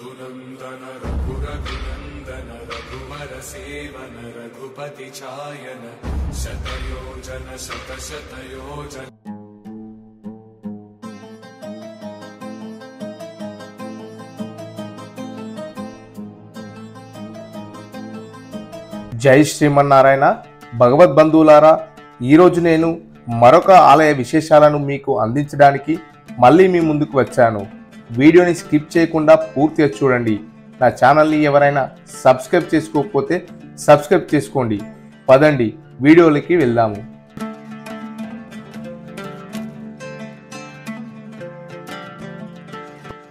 रघुनंदन रघुरघुनंदन रघुवर seven Raghupati छायन शतयोजन शतशतयोजन। జై శ్రీమన్నారాయణ భగవద్ బంధువులారా, ఈరోజు నేను మరొక ఆలయ విశేషాలను మీకు అందించడానికి మళ్ళీ మీ ముందుకు వచ్చాను. వీడియోని స్కిప్ చేయకుండా పూర్తిగా చూడండి. నా ఛానల్ని ఎవరైనా సబ్స్క్రైబ్ చేసుకోకపోతే సబ్స్క్రైబ్ చేసుకోండి. పదండి వీడియోలకి వెళ్దాము.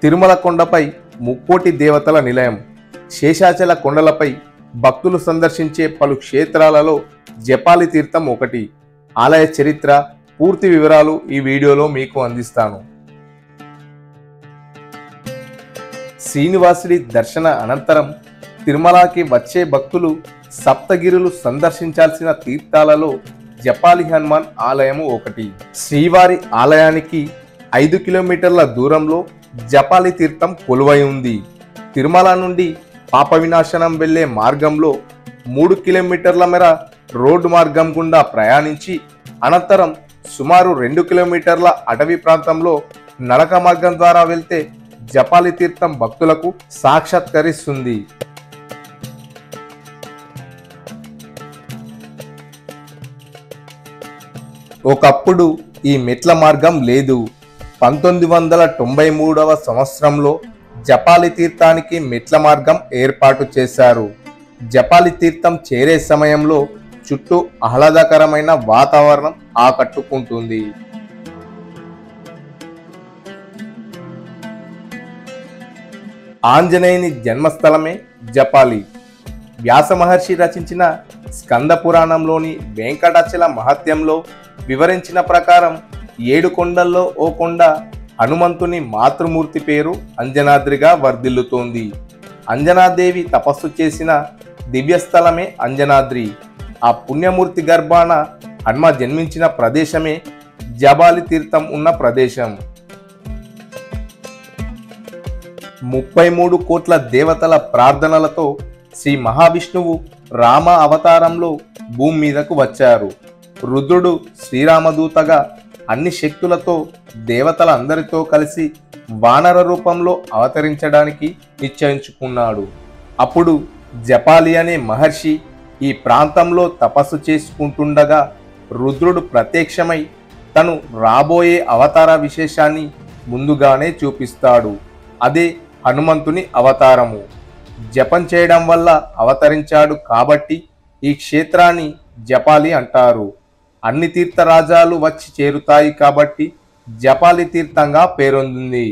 తిరుమల కొండపై ముక్కోటి దేవతల నిలయం. శేషాచల కొండలపై భక్తులు సందర్శించే పలు క్షేత్రాలలో జపాలి తీర్థం ఒకటి. ఆలయ చరిత్ర, పూర్తి వివరాలు ఈ వీడియోలో మీకు అందిస్తాను. శ్రీనివాసుడి దర్శన అనంతరం తిరుమలకి వచ్చే భక్తులు సప్తగిరులు సందర్శించాల్సిన తీర్థాలలో జపాలి హనుమాన్ ఆలయము ఒకటి. శ్రీవారి ఆలయానికి 5 కిలోమీటర్ల దూరంలో జపాలి తీర్థం కొలువై ఉంది. తిరుమల నుండి పాప వినాశనం వెళ్లే మార్గంలో 3 కిలోమీటర్ల మేర రోడ్డు మార్గం గుండా ప్రయాణించి అనంతరం సుమారు 2 కిలోమీటర్ల అటవీ ప్రాంతంలో నడక మార్గం ద్వారా వెళ్తే జపాలి తీర్థం భక్తులకు సాక్షాత్కరిస్తుంది. ఒకప్పుడు ఈ మెట్ల మార్గం లేదు. 1993వ సంవత్సరంలో జపాలి తీర్థానికి మెట్ల మార్గం ఏర్పాటు చేశారు. జపాలి తీర్థం చేరే సమయంలో చుట్టూ ఆహ్లాదకరమైన వాతావరణం ఆకట్టుకుంటుంది. ఆంజనేయుని జన్మస్థలమే జపాలి. వ్యాస మహర్షి రచించిన స్కంద పురాణంలోని వెంకటాచల మహత్యంలో వివరించిన ప్రకారం 7 కొండల్లో ఓ కొండ హనుమంతుని మాతృమూర్తి పేరు అంజనాద్రిగా వర్ధిల్లుతోంది. అంజనాదేవి తపస్సు చేసిన దివ్యస్థలమే అంజనాద్రి. ఆ పుణ్యమూర్తి గర్భాన హనుమ జన్మించిన ప్రదేశమే జపాలి తీర్థం ఉన్న ప్రదేశం. 33 కోట్ల దేవతల ప్రార్థనలతో శ్రీ మహావిష్ణువు రామ అవతారంలో భూమి మీదకు వచ్చారు. రుద్రుడు శ్రీరామదూతగా అన్ని శక్తులతో దేవతలందరితో కలిసి వానర రూపంలో అవతరించడానికి నిశ్చయించుకున్నాడు. అప్పుడు జపాలి అనే మహర్షి ఈ ప్రాంతంలో తపస్సు చేసుకుంటుండగా రుద్రుడు ప్రత్యక్షమై తను రాబోయే అవతార విశేషాన్ని ముందుగానే చూపిస్తాడు. అదే హనుమంతుని అవతారము. జపం చేయడం వల్ల అవతరించాడు కాబట్టి ఈ క్షేత్రాన్ని జపాలి అంటారు. అన్ని తీర్థరాజాలు వచ్చి చేరుతాయి కాబట్టి జపాలి తీర్థంగా పేరొందింది.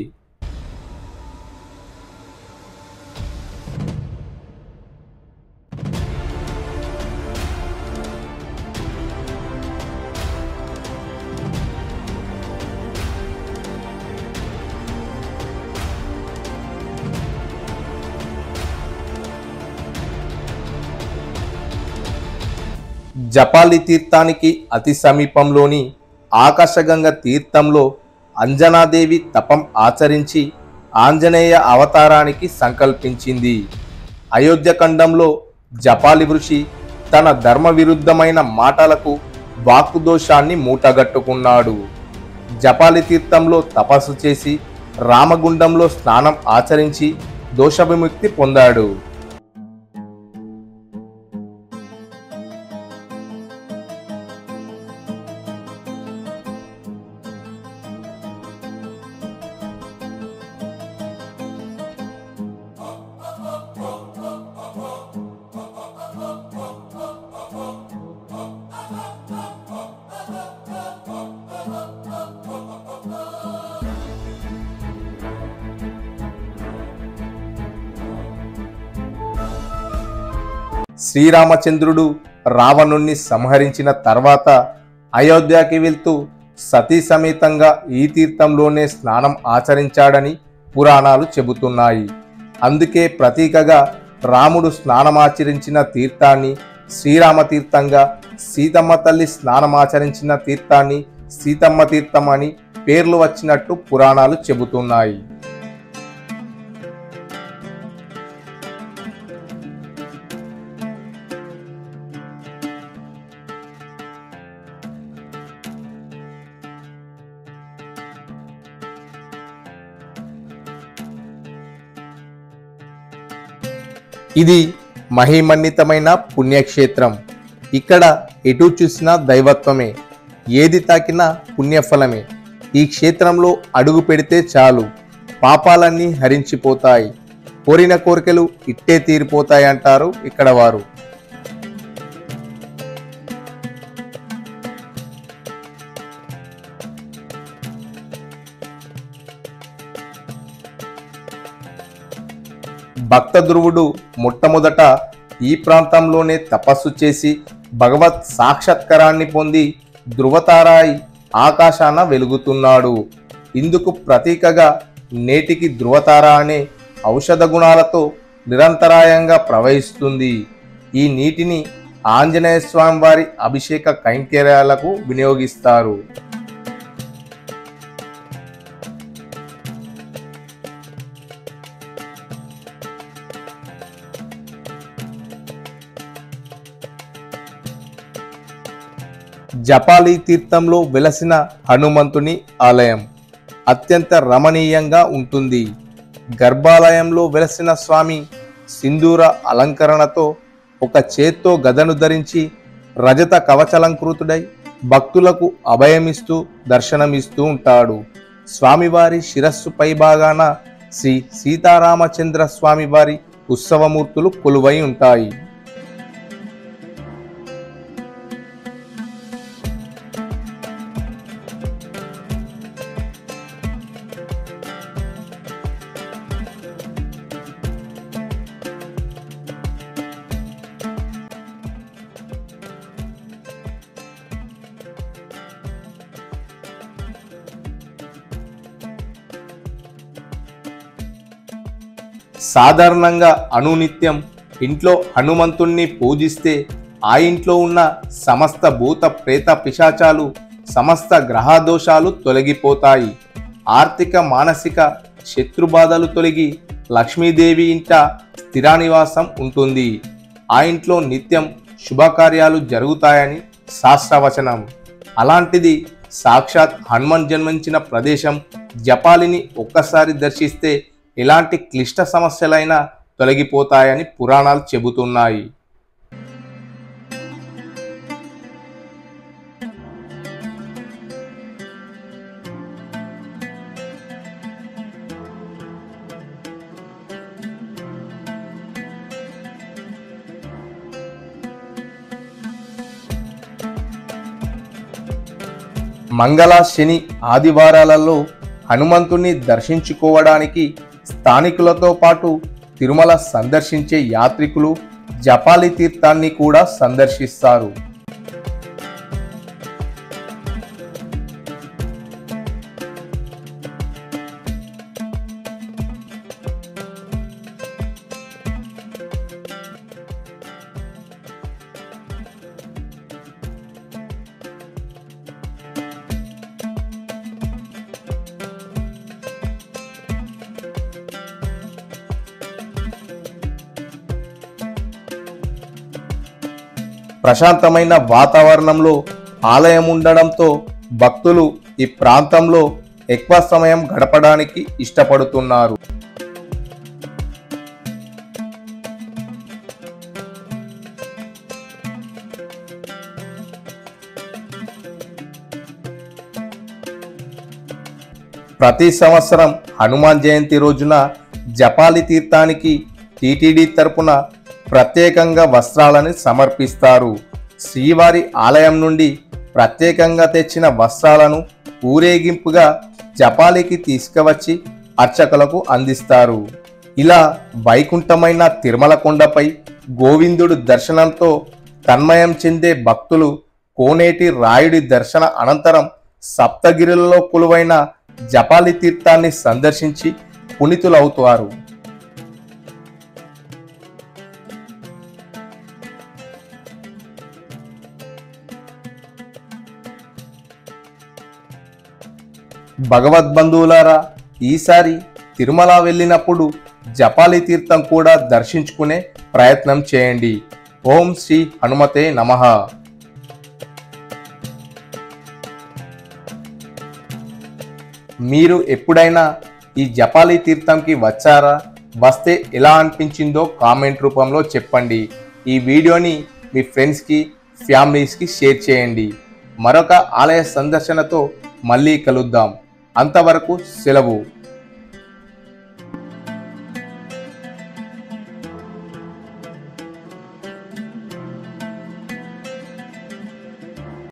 జపాలి తీర్థానికి అతి సమీపంలోని ఆకాశగంగ తీర్థంలో అంజనాదేవి తపం ఆచరించి ఆంజనేయ అవతారానికి సంకల్పించింది. అయోధ్యఖండంలో జపాలి ఋషి తన ధర్మ విరుద్ధమైన మాటలకు వాక్కుదోషాన్ని మూటగట్టుకున్నాడు. జపాలి తీర్థంలో తపస్సు చేసి రామగుండంలో స్నానం ఆచరించి దోష విముక్తి పొందాడు. శ్రీరామచంద్రుడు రావణుణ్ణి సంహరించిన తర్వాత అయోధ్యకి వెళ్తూ సతీ సమేతంగా ఈ తీర్థంలోనే స్నానం ఆచరించాడని పురాణాలు చెబుతున్నాయి. అందుకే ప్రతీకగా రాముడు స్నానమాచరించిన తీర్థాన్ని శ్రీరామ తీర్థంగా, సీతమ్మ తల్లి స్నానమాచరించిన తీర్థాన్ని సీతమ్మ తీర్థం అని పేర్లు వచ్చినట్టు పురాణాలు చెబుతున్నాయి. ఇది మహిమన్వితమైన పుణ్యక్షేత్రం. ఇక్కడ ఎటు చూసినా దైవత్వమే, ఏది తాకినా పుణ్యఫలమే. ఈ క్షేత్రంలో అడుగు పెడితే చాలు పాపాలన్నీ హరించిపోతాయి, కోరిన కోరికలు ఇట్టే తీరిపోతాయి అంటారు ఇక్కడ వారు. భక్త ధ్రువుడు మొట్టమొదట ఈ ప్రాంతంలోనే తపస్సు చేసి భగవత్ సాక్షాత్కారాన్ని పొంది ధృవతారాయి ఆకాశాన వెలుగుతున్నాడు. ఇందుకు ప్రతీకగా నేటికి ధృవతార అనే ఔషధ గుణాలతో నిరంతరాయంగా ప్రవహిస్తుంది. ఈ నీటిని ఆంజనేయ స్వామి వారి అభిషేక కైంకర్యాలకు వినియోగిస్తారు. జపాలి తీర్థంలో వెలసిన హనుమంతుని ఆలయం అత్యంత రమణీయంగా ఉంటుంది. గర్భాలయంలో వెలసిన స్వామి సింధూర అలంకరణతో ఒక చేత్తో గదను ధరించి రజత కవచలంకృతుడై భక్తులకు అభయమిస్తూ దర్శనమిస్తూ ఉంటాడు. స్వామివారి శిరస్సు పై భాగాన శ్రీ సీతారామచంద్ర స్వామివారి ఉత్సవమూర్తులు కొలువై ఉంటాయి. సాధారణంగా అనునిత్యం ఇంట్లో హనుమంతుణ్ణి పూజిస్తే ఆ ఇంట్లో ఉన్న సమస్త భూత ప్రేత పిశాచాలు, సమస్త గ్రహదోషాలు తొలగిపోతాయి. ఆర్థిక మానసిక శత్రుబాధలు తొలగి లక్ష్మీదేవి ఇంట స్థిరానివాసం ఉంటుంది. ఆ ఇంట్లో నిత్యం శుభకార్యాలు జరుగుతాయని శాస్త్రవచనం. అలాంటిది సాక్షాత్ హనుమాన్ జన్మించిన ప్రదేశం జపాలిని ఒక్కసారి దర్శిస్తే ఎలాంటి క్లిష్ట సమస్యలైనా తొలగిపోతాయని పురాణాలు చెబుతున్నాయి. మంగళ, శని, ఆదివారాలలో హనుమంతుణ్ణి దర్శించుకోవడానికి స్థానికులతో పాటు తిరుమల సందర్శించే యాత్రికులు జపాలి తీర్థాన్ని కూడా సందర్శిస్తారు. ప్రశాంతమైన వాతావరణంలో ఆలయం ఉండడంతో భక్తులు ఈ ప్రాంతంలో ఎక్కువ సమయం గడపడానికి ఇష్టపడుతున్నారు. ప్రతి సంవత్సరం హనుమాన్ జయంతి రోజున జపాలి తీర్థానికి టీటీడీ తరపున ప్రత్యేకంగా వస్త్రాలను సమర్పిస్తారు. శ్రీవారి ఆలయం నుండి ప్రత్యేకంగా తెచ్చిన వస్త్రాలను ఊరేగింపుగా జపాలికి తీసుకువచ్చి అర్చకులకు అందిస్తారు. ఇలా వైకుంఠమైన తిరుమల కొండపై గోవిందుడు దర్శనంతో తన్మయం చెందే భక్తులు కోనేటి రాయుడి దర్శన అనంతరం సప్తగిరులలో కొలువైన జపాలి తీర్థాన్ని సందర్శించి పునీతులవుతారు. భగవద్బంధువులారా, ఈసారి తిరుమల వెళ్ళినప్పుడు జపాలి తీర్థం కూడా దర్శించుకునే ప్రయత్నం చేయండి. ఓం శ్రీ హనుమతే నమః. మీరు ఎప్పుడైనా ఈ జపాలి తీర్థంకి వచ్చారా? వస్తే ఎలా అనిపించిందో కామెంట్ రూపంలో చెప్పండి. ఈ వీడియోని మీ ఫ్రెండ్స్కి ఫ్యామిలీస్కి షేర్ చేయండి. మరొక ఆలయ సందర్శనతో మళ్ళీ కలుద్దాం. అంతవరకు సెలవు.